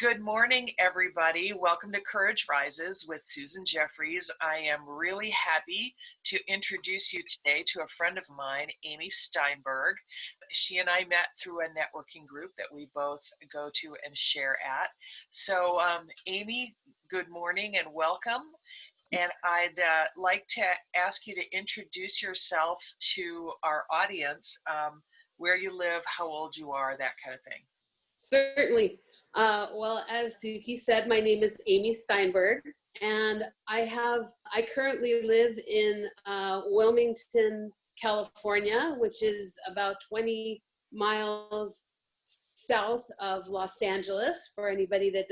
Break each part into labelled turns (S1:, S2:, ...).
S1: Good morning, everybody. Welcome to Courage Rises with Susan Jeffries. I am really happy to introduce you today to a friend of mine, Amy Steinberg. She and I met through a networking group that we both go to and share at. So, Amy, good morning and welcome. And I'd like to ask you to introduce yourself to our audience, where you live, how old you are, that kind of thing.
S2: Certainly. Well, as Suki said, my name is Amy Steinberg, and I currently live in Wilmington, California, which is about 20 miles south of Los Angeles, for anybody that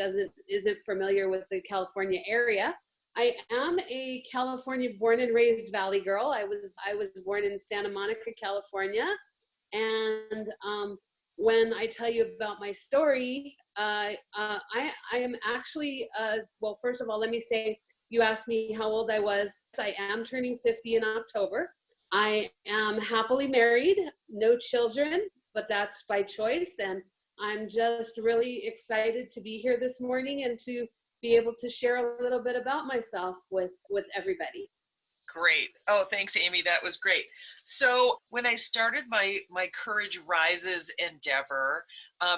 S2: isn't familiar with the California area. I am a California born and raised Valley girl. I was born in Santa Monica, California, and when I tell you about my story, I am actually, well, first of all, let me say, you asked me how old I was. I am turning 50 in October. I am happily married, no children, but that's by choice. And I'm just really excited to be here this morning and to be able to share a little bit about myself with everybody.
S1: Great. Oh, thanks, Amy. That was great. So when I started my Courage Rises endeavor,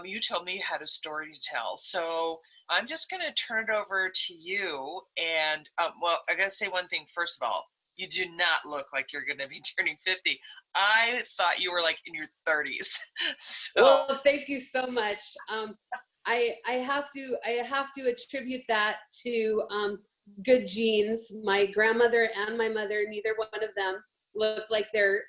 S1: you told me you had a story to tell. So I'm just going to turn it over to you. And well, I got to say one thing. First of all, you do not look like you're going to be turning 50. I thought you were like in your 30s. So.
S2: Well, thank you so much. I have to attribute that to good genes. My grandmother and my mother, neither one of them look like they're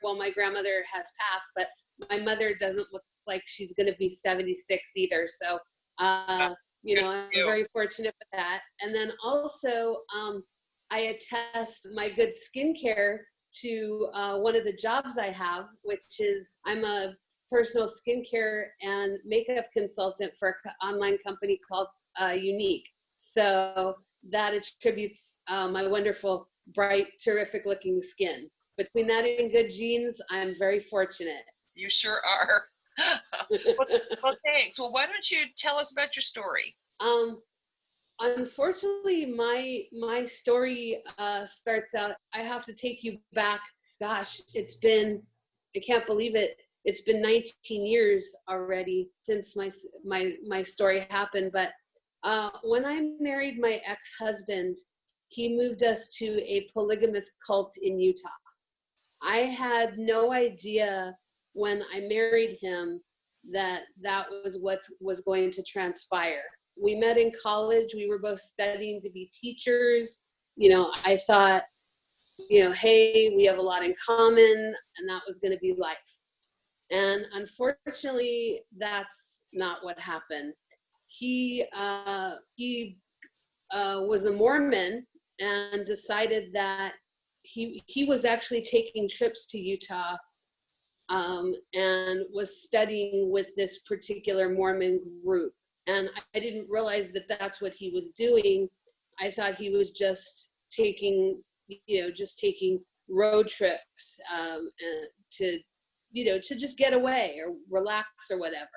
S2: well, my grandmother has passed, but my mother doesn't look like she's going to be 76 either. So, I'm very fortunate for that. And then also, I attest my good skincare to one of the jobs I have, which is I'm a personal skincare and makeup consultant for an online company called Unique. So that attributes my wonderful, bright, terrific looking skin. Between that and good genes, I'm very fortunate.
S1: You sure are. Well, thanks. Well, why don't you tell us about your story?
S2: Unfortunately, my story starts out, I have to take you back. Gosh, I can't believe it. It's been 19 years already since my story happened. But when I married my ex-husband, he moved us to a polygamist cult in Utah. I had no idea when I married him that was what was going to transpire. We met in college. We were both studying to be teachers. I thought, hey, we have a lot in common, and that was going to be life. And unfortunately, that's not what happened. He was a Mormon and decided that he was actually taking trips to Utah and was studying with this particular Mormon group. And I didn't realize that that's what he was doing. I thought he was just taking road trips to just get away or relax or whatever.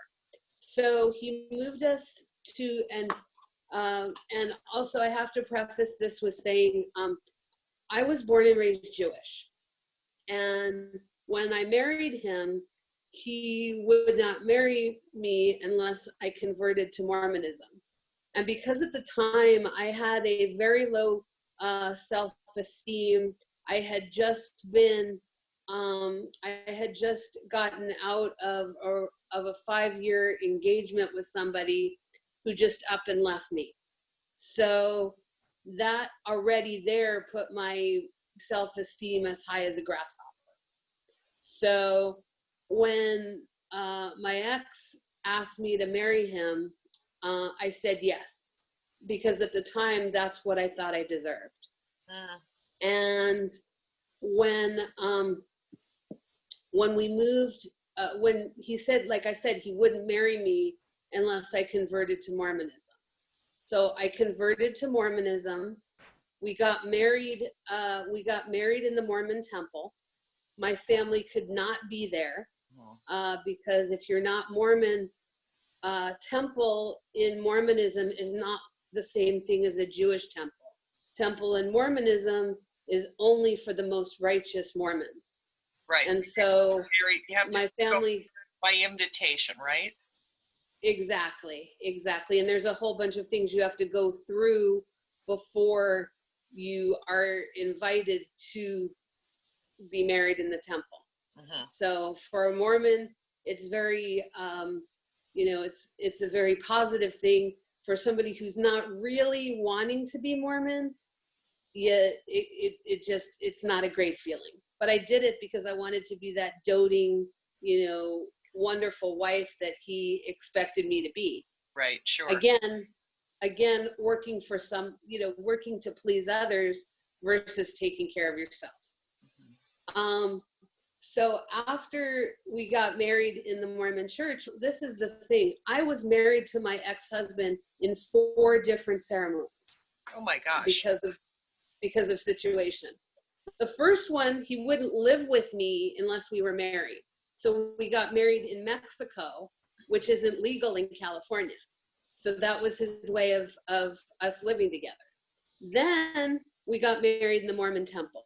S2: So he moved us to, and also I have to preface this with saying, I was born and raised Jewish. And when I married him, he would not marry me unless I converted to Mormonism. And because at the time I had a very low self-esteem, I had just gotten out of a 5-year engagement with somebody who just up and left me. So that already there put my self-esteem as high as a grasshopper. So when my ex asked me to marry him, I said yes, because at the time that's what I thought I deserved. And when we moved, when he said, like I said, he wouldn't marry me unless I converted to Mormonism. So I converted to Mormonism. We got married in the Mormon temple. My family could not be there because if you're not Mormon, temple in Mormonism is not the same thing as a Jewish temple. Temple in Mormonism is only for the most righteous Mormons.
S1: Right.
S2: And so
S1: you have
S2: my
S1: to
S2: family,
S1: by invitation, right?
S2: exactly. And there's a whole bunch of things you have to go through before you are invited to be married in the temple.
S1: Mm-hmm.
S2: So for a Mormon, it's very, it's a very positive thing. For somebody who's not really wanting to be Mormon, yeah, it's not a great feeling. But I did it because I wanted to be that doting, wonderful wife that he expected me to be.
S1: Right, sure.
S2: Again, working for working to please others versus taking care of yourself. Mm-hmm. So after we got married in the Mormon church, this is the thing. I was married to my ex-husband in 4 different ceremonies.
S1: Oh my gosh.
S2: Because of situation. The first one, he wouldn't live with me unless we were married. So we got married in Mexico, which isn't legal in California. So that was his way of us living together. Then we got married in the Mormon temple.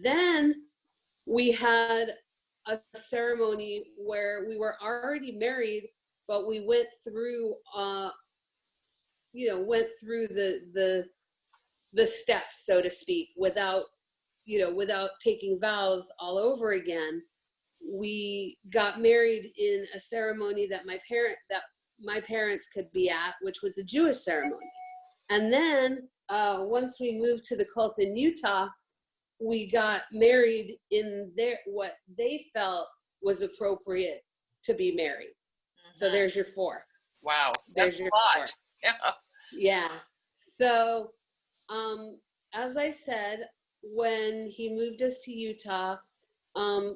S2: Then we had a ceremony where we were already married, but we went through, the steps, so to speak, without taking vows all over again. We got married in a ceremony that my parents could be at, which was a Jewish ceremony. And then once we moved to the cult in Utah, we got married in what they felt was appropriate to be married. Mm-hmm. So there's your 4.
S1: Wow,
S2: there's your
S1: a lot.
S2: 4. Yeah. So, as I said, when he moved us to Utah,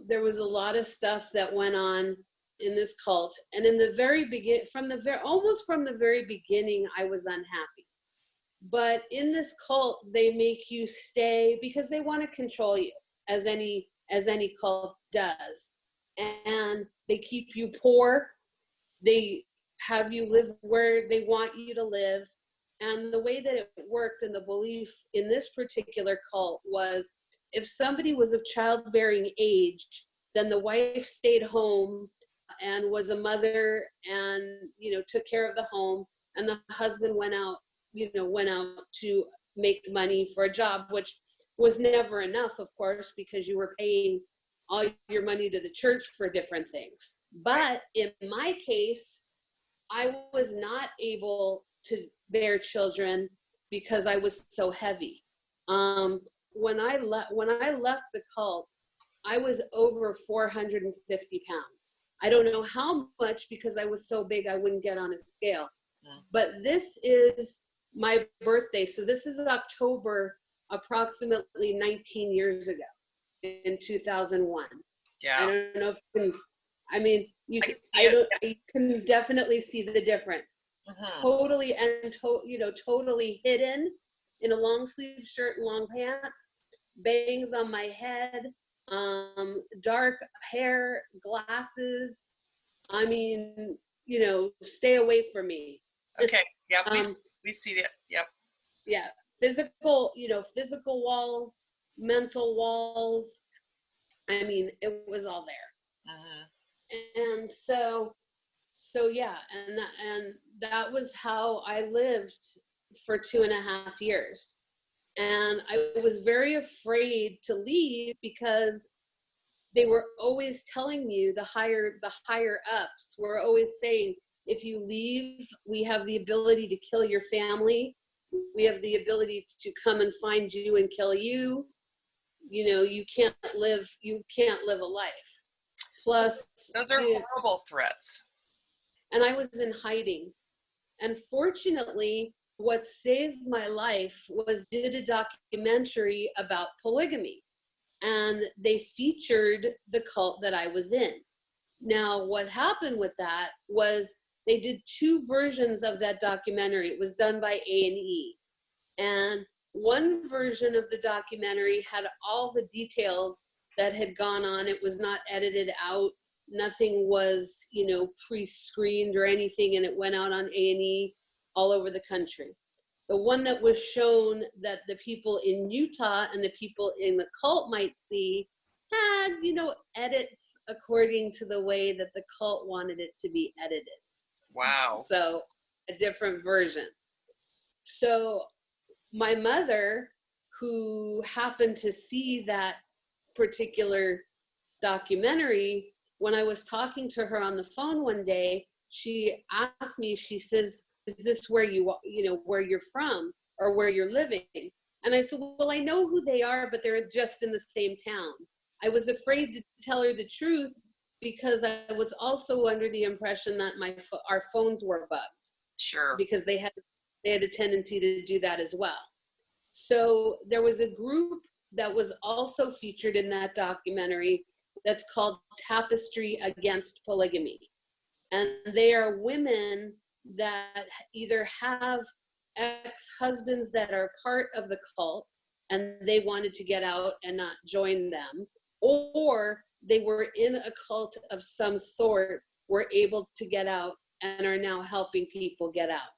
S2: there was a lot of stuff that went on in this cult, and in the very almost from the very beginning, I was unhappy. But in this cult, they make you stay because they want to control you, as any cult does. And they keep you poor. They have you live where they want you to live. And the way that it worked, and the belief in this particular cult, was if somebody was of childbearing age, then the wife stayed home and was a mother and, took care of the home, and the husband went out to make money for a job, which was never enough, of course, because you were paying all your money to the church for different things. But in my case, I was not able to bear children because I was so heavy. When I left the cult, I was over 450 pounds. I don't know how much, because I was so big I wouldn't get on a scale. But this is my birthday. So this is October, approximately 19 years ago, in 2001.
S1: Yeah.
S2: I don't know if you can definitely see the difference. Mm-hmm. Totally hidden in a long sleeve shirt and long pants, bangs on my head, dark hair, glasses. Stay away from me.
S1: Okay. Yeah. We see that. Yep.
S2: Yeah. Physical walls, mental walls. It was all there. Uh-huh. And so yeah, and that was how I lived for 2.5 years. And I was very afraid to leave because they were always telling you, the higher ups were always saying, if you leave, we have the ability to kill your family. We have the ability to come and find you and kill you. You can't live a life. Plus,
S1: those are horrible threats.
S2: And I was in hiding. And fortunately, what saved my life was did a documentary about polygamy. And they featured the cult that I was in. Now, what happened with that was they did 2 versions of that documentary. It was done by A&E. And one version of the documentary had all the details that had gone on. It was not edited out. nothing was, pre-screened or anything, and it went out on A&E all over the country. The one that was shown that the people in Utah and the people in the cult might see had, edits according to the way that the cult wanted it to be edited.
S1: Wow.
S2: So a different version. So my mother, who happened to see that particular documentary, when I was talking to her on the phone one day, she asked me, she says, is this where where you're from or where you're living? And I said, well, I know who they are, but they're just in the same town. I was afraid to tell her the truth because I was also under the impression that our phones were bugged.
S1: Sure.
S2: Because they had a tendency to do that as well. So there was a group that was also featured in that documentary that's called Tapestry Against Polygamy. And they are women that either have ex-husbands that are part of the cult and they wanted to get out and not join them, or they were in a cult of some sort, were able to get out and are now helping people get out.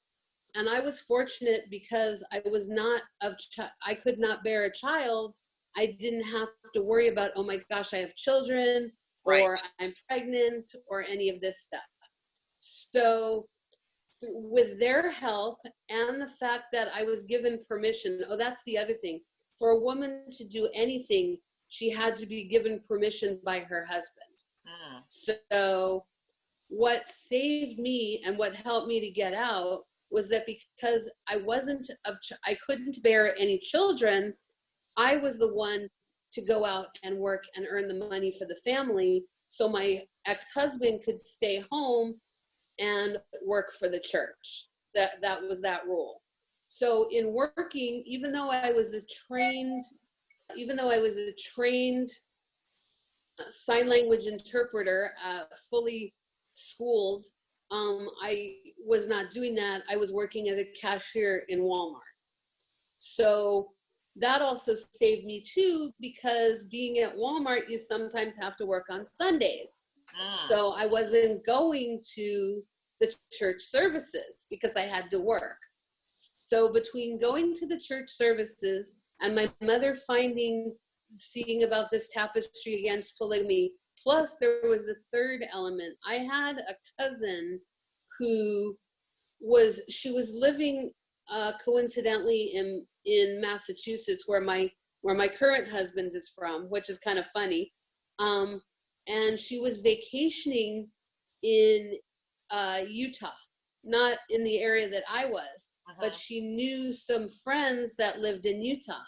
S2: And I was fortunate because I could not bear a child. I didn't have to worry about, oh my gosh, I have children, or I'm pregnant, or any of this stuff. So with their help and the fact that I was given permission, that's the other thing. For a woman to do anything, she had to be given permission by her husband. So what saved me and what helped me to get out was that because I couldn't bear any children, I was the one to go out and work and earn the money for the family, so my ex-husband could stay home and work for the church. That was that rule. So in working, even though I was a trained sign language interpreter, fully schooled, I was not doing that. I was working as a cashier in Walmart. So that also saved me too, because being at Walmart, you sometimes have to work on Sundays. So I wasn't going to the church services because I had to work. So between going to the church services and my mother seeing about this Tapestry Against Polygamy, plus there was a third element. I had a cousin who was living coincidentally in Massachusetts, where my current husband is from, which is kind of funny. And she was vacationing in Utah, not in the area that I was, but she knew some friends that lived in Utah.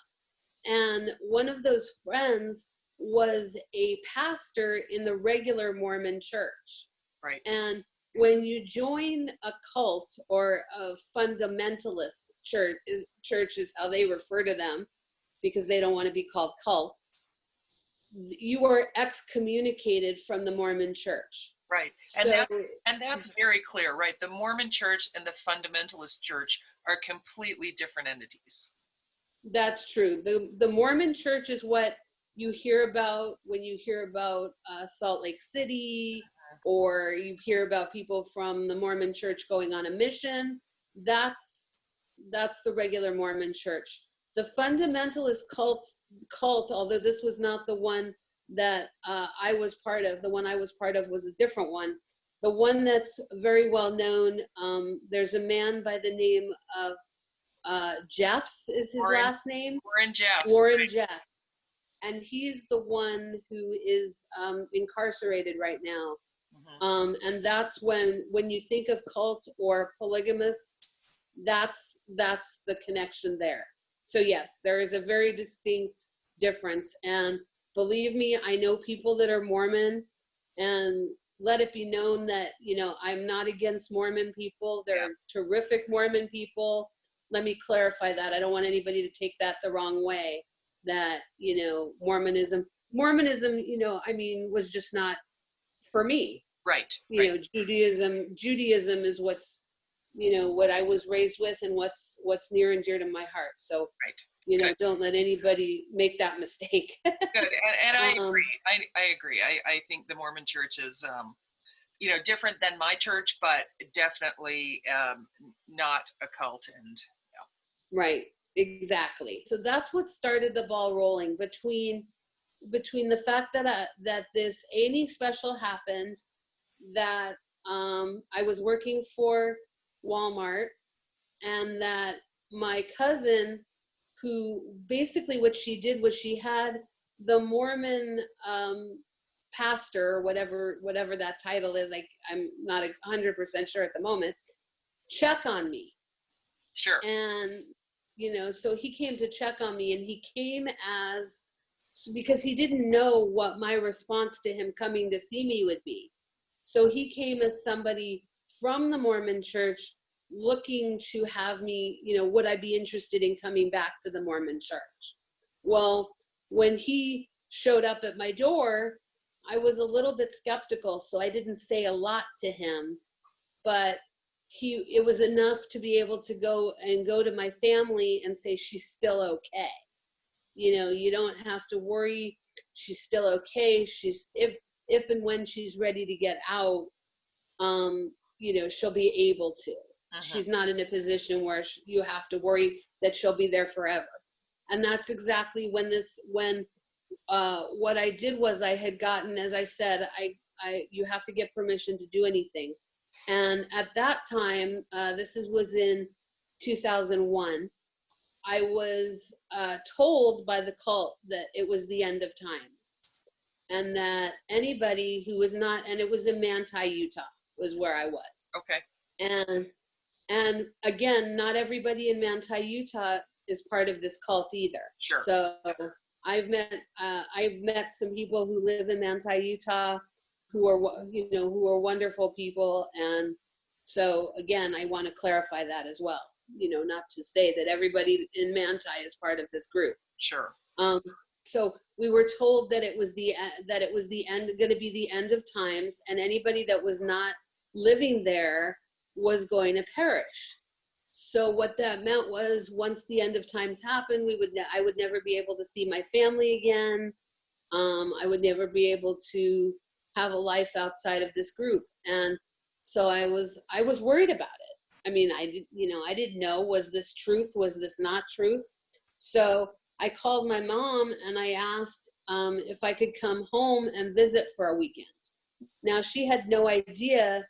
S2: And one of those friends was a pastor in the regular Mormon church.
S1: Right.
S2: And when you join a cult or a fundamentalist church is how they refer to them, because they don't want to be called cults, you are excommunicated from the Mormon church.
S1: Right. And that's very clear, right? The Mormon church and the fundamentalist church are completely different entities.
S2: That's true. The Mormon church is what you hear about when you hear about Salt Lake City, or you hear about people from the Mormon church going on a mission. That's the regular Mormon church. The fundamentalist cult, although this was not the one that I was part of, the one I was part of was a different one. The one that's very well known, there's a man by the name of Jeffs is his last name.
S1: Warren Jeffs.
S2: Warren Jeffs. And he's the one who is incarcerated right now. And that's when you think of cult or polygamists, that's the connection there. So yes, there is a very distinct difference. And believe me, I know people that are Mormon, and let it be known that, I'm not against Mormon people. They're terrific Mormon people. Let me clarify that. I don't want anybody to take that the wrong way, that, Mormonism, was just not for me.
S1: Right.
S2: Judaism is what's what I was raised with and what's near and dear to my heart. So,
S1: right.
S2: don't let anybody make that mistake.
S1: Good. And I
S2: Um,
S1: agree. I agree. I think the Mormon church is, different than my church, but definitely not a cult. And
S2: Right, exactly. So that's what started the ball rolling between the fact that that this A&E special happened, that I was working for Walmart, and that my cousin, who basically what she did was she had the Mormon pastor, or whatever that title is, I'm not 100% sure at the moment, check on me.
S1: sure.
S2: And so he came to check on me, and he came because he didn't know what my response to him coming to see me would be. So he came as somebody from the Mormon church looking to have me, would I be interested in coming back to the Mormon church? Well, when he showed up at my door, I was a little bit skeptical, so I didn't say a lot to him, but it was enough to be able to go to my family and say, she's still okay. You don't have to worry. She's still okay. She's, if and when she's ready to get out, she'll be able to. She's not in a position where you have to worry that she'll be there forever. And that's exactly when what I did was I had gotten, as I said, you have to get permission to do anything. And at that time, was in 2001, I was told by the cult that it was the end of times, and that anybody who was not, and it was in Manti, Utah, was where I was.
S1: Okay.
S2: And again, not everybody in Manti, Utah is part of this cult either.
S1: Sure.
S2: So I've met some people who live in Manti, Utah, who are wonderful people. And so again, I want to clarify that as well. Not to say that everybody in Manti is part of this group.
S1: Sure.
S2: So we were told that it was the end, going to be the end of times, and anybody that was not living there was going to perish. So what that meant was, once the end of times happened, I would never be able to see my family again. I would never be able to have a life outside of this group. And so I was worried about it. I mean, I didn't know, was this truth? Was this not truth? So I called my mom and I asked if I could come home and visit for a weekend. Now, she had no idea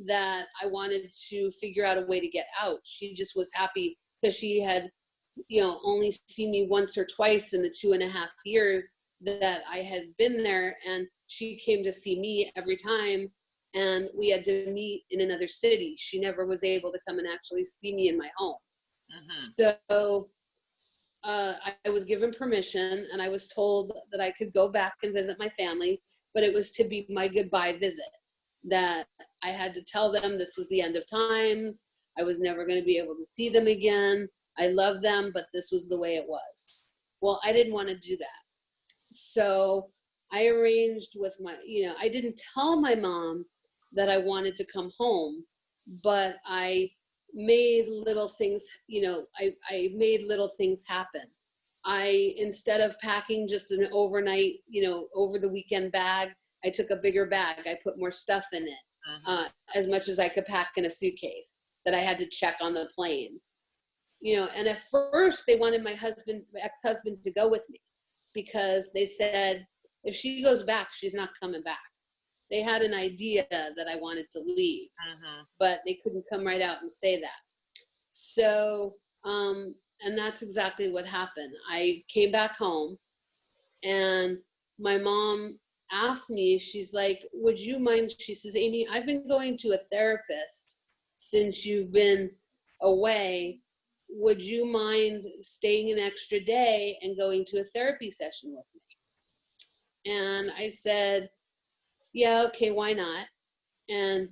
S2: that I wanted to figure out a way to get out. She just was happy because she had, only seen me once or twice in the 2.5 years that I had been there. And she came to see me every time, and we had to meet in another city. She never was able to come and actually see me in my home. So I was given permission, and I was told that I could go back and visit my family, but it was to be my goodbye visit, that I had to tell them this was the end of times. I was never going to be able to see them again. I love them, but this was the way it was. Well, I didn't want to do that. So I arranged with I didn't tell my mom that I wanted to come home, but I made little things, I made little things happen. Instead of packing just an overnight, over the weekend bag, I took a bigger bag. I put more stuff in it, as much as I could pack in a suitcase that I had to check on the plane. And at first they wanted my ex-husband to go with me, because they said, if she goes back, she's not coming back. They had an idea that I wanted to leave, but they couldn't come right out and say that. So, and that's exactly what happened. I came back home, and my mom asked me, she's like, would you mind, she says, Amy, I've been going to a therapist since you've been away. Would you mind staying an extra day and going to a therapy session with me? And I said, yeah, okay, why not? And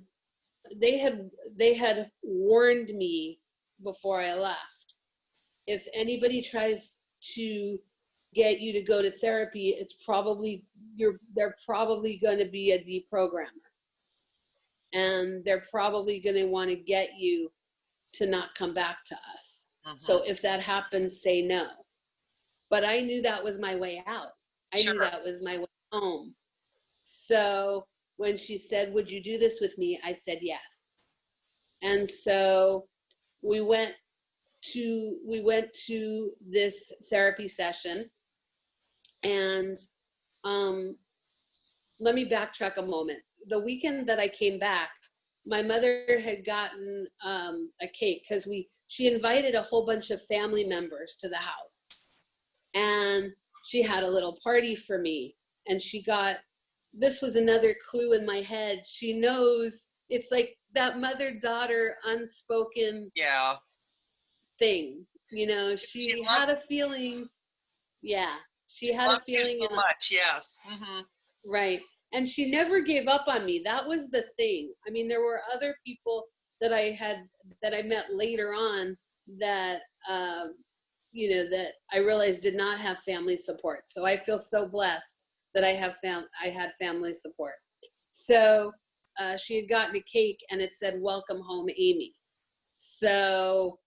S2: they had warned me before I left, if anybody tries to get you to go to therapy, they're probably going to be a deprogrammer, and they're probably going to want to get you to not come back to us.
S1: Mm-hmm.
S2: So if that happens, say no. But I knew that was my way out. I knew that was my way home. So when she said, would you do this with me? I said yes. And so we went to this therapy session. And let me backtrack a moment. The weekend that I came back, my mother had gotten a cake because she invited a whole bunch of family members to the house. And she had a little party for me. And this was another clue in my head. She knows, it's like that mother-daughter unspoken thing. You know, she had a feeling. Yeah, she had a feeling.
S1: You so much, yes. Mm-hmm.
S2: Right. And she never gave up on me. That was the thing. I mean, there were other people that I met later on that, that I realized did not have family support. So I feel so blessed that I had family support. So she had gotten a cake and it said, welcome home, Amy. So,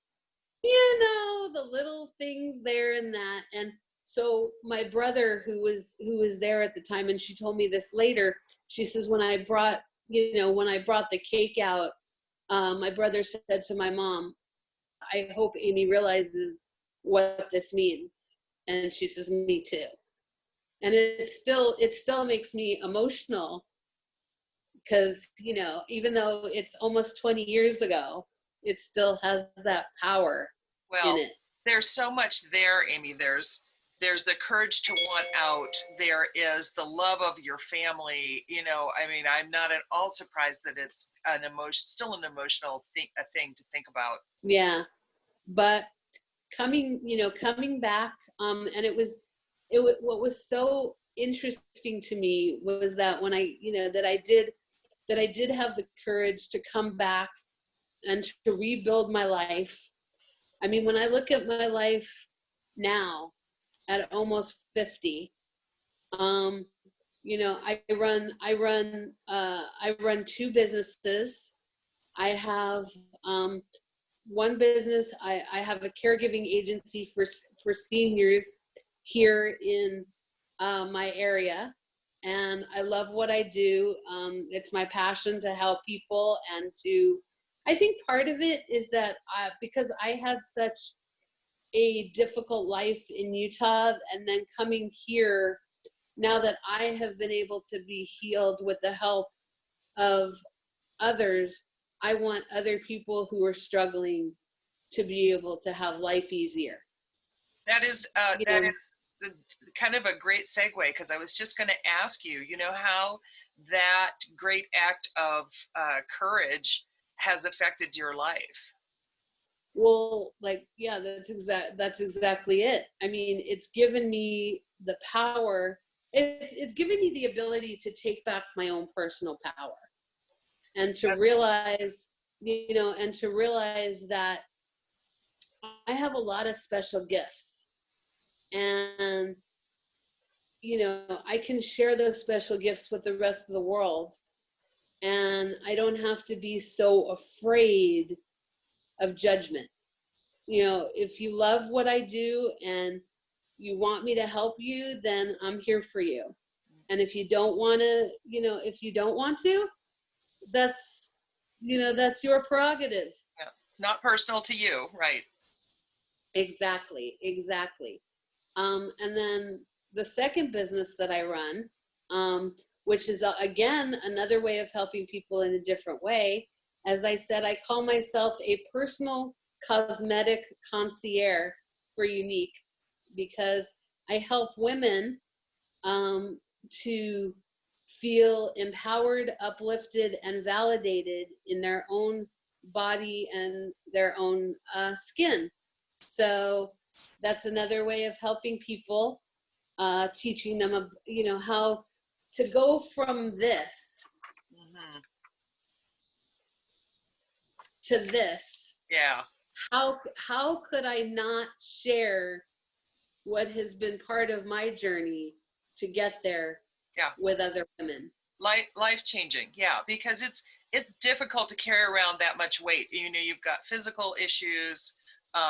S2: the little things there and that. And so my brother who was there at the time, and she told me this later, she says, when I brought the cake out, my brother said to my mom, I hope Amy realizes what this means. And she says, me too. And it still makes me emotional because, even though it's almost 20 years ago, it still has that power in it.
S1: There's so much there, Amy. There's the courage to want out. There is the love of your family. I mean, I'm not at all surprised that it's still an emotional thing to think about.
S2: Yeah, but coming back, and what was so interesting to me was that when that I did have the courage to come back and to rebuild my life. I mean, when I look at my life now at almost 50, I run two businesses. I have one business. I have a caregiving agency for seniors here in my area, and I love what I do. It's my passion to help people, and I think part of it is that because I had such a difficult life in Utah, and then coming here, now that I have been able to be healed with the help of others, I want other people who are struggling to be able to have life easier.
S1: That is kind of a great segue, because I was just going to ask you, how that great act of courage has affected your life.
S2: Well, that's exactly it. I mean, it's given me the power. It's given me the ability to take back my own personal power, and to realize, that I have a lot of special gifts, and I can share those special gifts with the rest of the world, and I don't have to be so afraid of judgment. If you love what I do and you want me to help you, then I'm here for you. And if you don't want to, that's your prerogative.
S1: Yeah, it's not personal to you, right?
S2: Exactly. And then the second business that I run, which is again another way of helping people in a different way. As I said, I call myself a personal cosmetic concierge for Unique, because I help women to feel empowered, uplifted, and validated in their own body and their own skin. So that's another way of helping people, teaching them, how to go from this to this.
S1: Yeah.
S2: How could I not share what has been part of my journey to get there with other women?
S1: Life changing. Yeah. Because it's difficult to carry around that much weight. You know, you've got physical issues,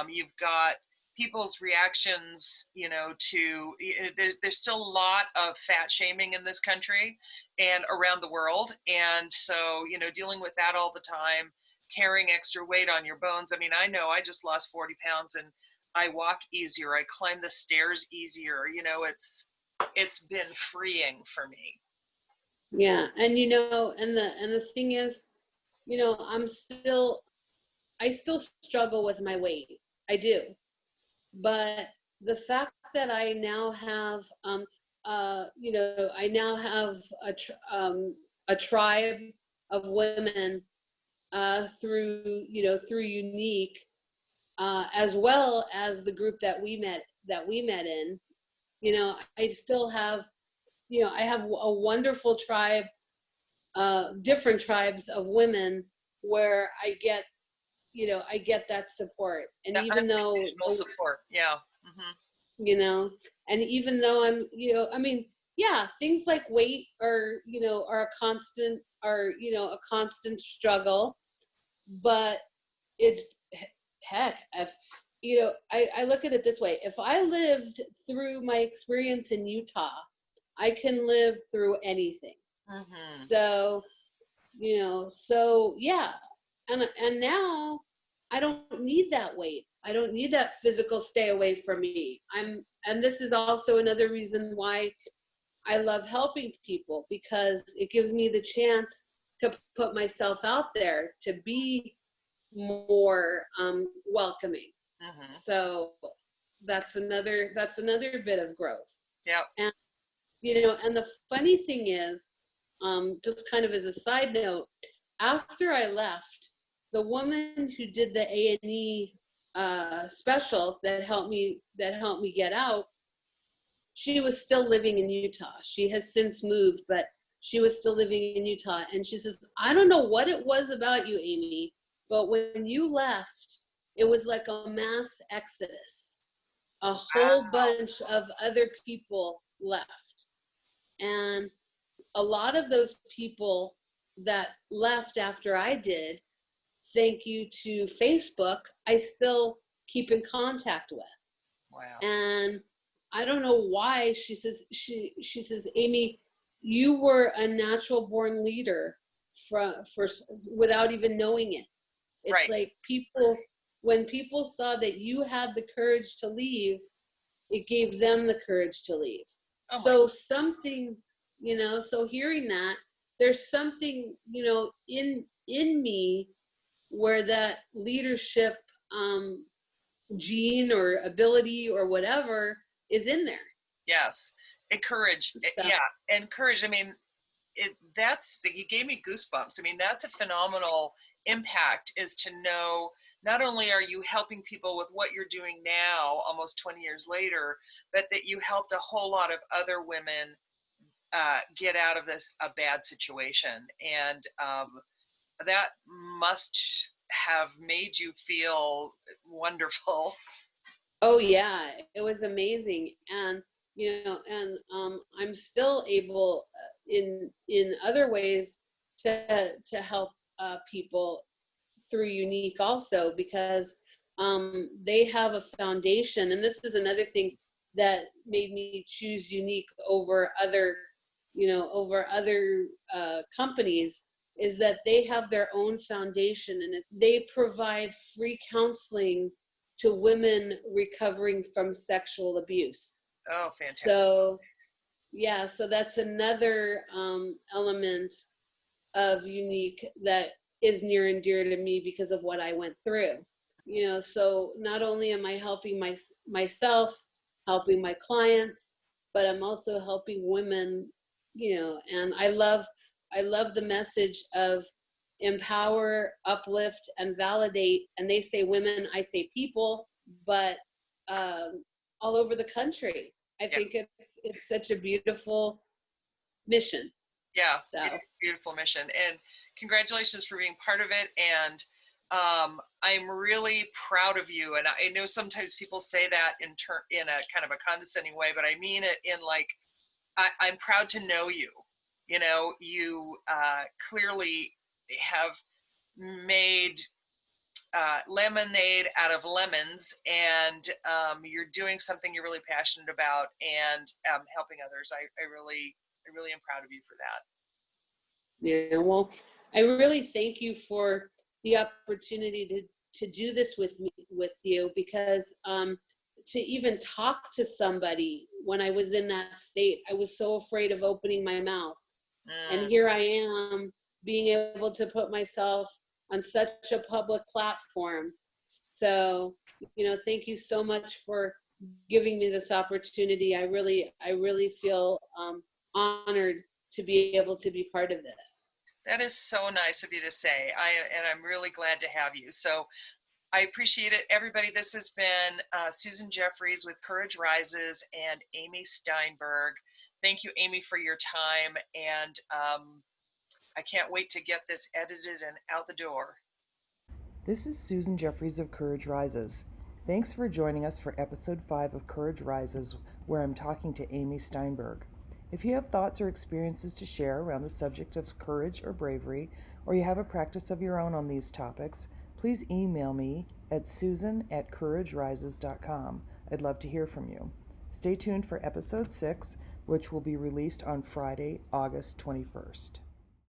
S1: you've got people's reactions, you know, to there's still a lot of fat shaming in this country and around the world. And so, you know, dealing with that all the time, carrying extra weight on your bones. I mean, I know I just lost 40 pounds and I walk easier, I climb the stairs easier. You know, it's been freeing for me.
S2: Yeah, and you know, and the thing is, you know, I still struggle with my weight. I do. But the fact that I now have, you know, I now have a tribe of women through, you know, through Unique, as well as the group that we met in. You know, I still have, you know, I have a wonderful tribe, different tribes of women where I get, you know, I get that support. And
S1: That
S2: even though,
S1: unconditional support. Yeah.
S2: you know, and even though I'm, you know, I mean, yeah, things like weight are, you know, you know, a constant struggle, but it's, heck, if, you know, I look at it this way. If I lived through my experience in Utah, I can live through anything.
S1: Mm-hmm.
S2: So, you know, so yeah. And now I don't need that weight. I don't need that physical stay away from me. And this is also another reason why I love helping people, because it gives me the chance to put myself out there, to be more welcoming.
S1: Mm-hmm.
S2: So that's another bit of growth.
S1: Yep.
S2: And you know, and the funny thing is, just kind of as a side note, after I left, the woman who did the A&E special that helped me get out, she was still living in Utah. She has since moved, but she was still living in Utah. And she says, I don't know what it was about you, Amy, but when you left, it was like a mass exodus. A whole bunch of other people left. And a lot of those people that left after I did, thank you to Facebook, I still keep in contact with.
S1: Wow.
S2: And I don't know why. She says, Amy, you were a natural born leader for without even knowing it. It's
S1: Right.
S2: like when people saw that you had the courage to leave, it gave them the courage to leave.
S1: Oh
S2: So something, you know, so hearing that, there's something, you know, in me where that leadership gene or ability or whatever is in there.
S1: yes. Encourage.
S2: So,
S1: Yeah. Encourage. I mean, you gave me goosebumps. I mean, that's a phenomenal impact, is to know not only are you helping people with what you're doing now, almost 20 years later, but that you helped a whole lot of other women get out of a bad situation. And that must have made you feel wonderful.
S2: oh yeah, it was amazing. And, you know, and I'm still able in other ways to help people through Unique also, because they have a foundation. And this is another thing that made me choose Unique over other, you know, over other companies, is that they have their own foundation, and they provide free counseling to women recovering from sexual abuse.
S1: Oh, fantastic.
S2: So yeah, so that's another element of Unique that is near and dear to me because of what I went through. You know, so not only am I helping myself, helping my clients, but I'm also helping women, you know, and I love the message of empower, uplift, and validate. And they say women, I say people, but all over the country. I think it's such a beautiful mission.
S1: Yeah,
S2: So
S1: beautiful mission, and congratulations for being part of it. And I'm really proud of you. And I know sometimes people say that in a kind of a condescending way, but I mean it in like, I'm proud to know you. You know, you clearly have made lemonade out of lemons, and you're doing something you're really passionate about, and helping others. I really am proud of you for that.
S2: Yeah, well, I really thank you for the opportunity to do this with you, because to even talk to somebody when I was in that state, I was so afraid of opening my mouth. And
S1: Mm.
S2: here I am being able to put myself on such a public platform. So, thank you so much for giving me this opportunity. I really feel honored to be able to be part of this.
S1: That is so nice of you to say. And I'm really glad to have you. So I appreciate it, everybody. This has been Susan Jeffries with Courage Rises and Amy Steinberg. Thank you, Amy, for your time, and I can't wait to get this edited and out the door.
S3: This is Susan Jeffries of Courage Rises. Thanks for joining us for episode 5 of Courage Rises, where I'm talking to Amy Steinberg. If you have thoughts or experiences to share around the subject of courage or bravery, or you have a practice of your own on these topics, please email me at susan@couragerises.com. I'd love to hear from you. Stay tuned for episode 6, which will be released on Friday, August 21st.